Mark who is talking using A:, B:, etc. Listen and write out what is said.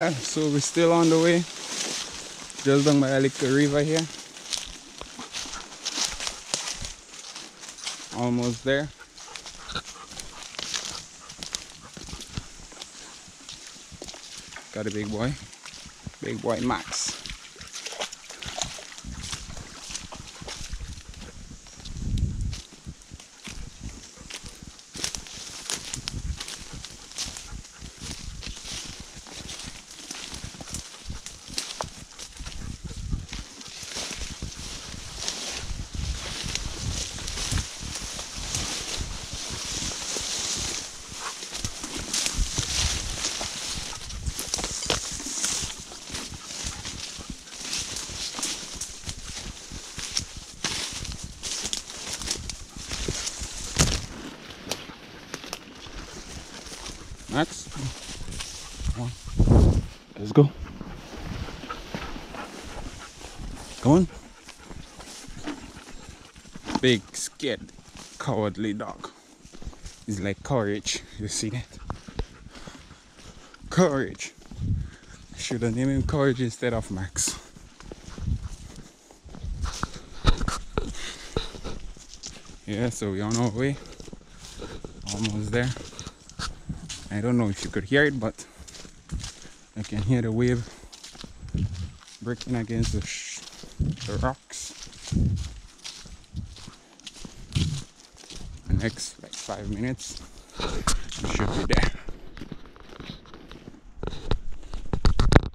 A: So we're still on the way, just down by a little river here. Almost there. Got a big boy Max. Max, come on. Let's go. Come on. Big, scared, cowardly dog. He's like courage. You see that? Courage. I should have named him Courage instead of Max. Yeah, so we're on our way. Almost there. I don't know if you could hear it, but I can hear the wave breaking against the rocks. The next like 5 minutes, we should be there.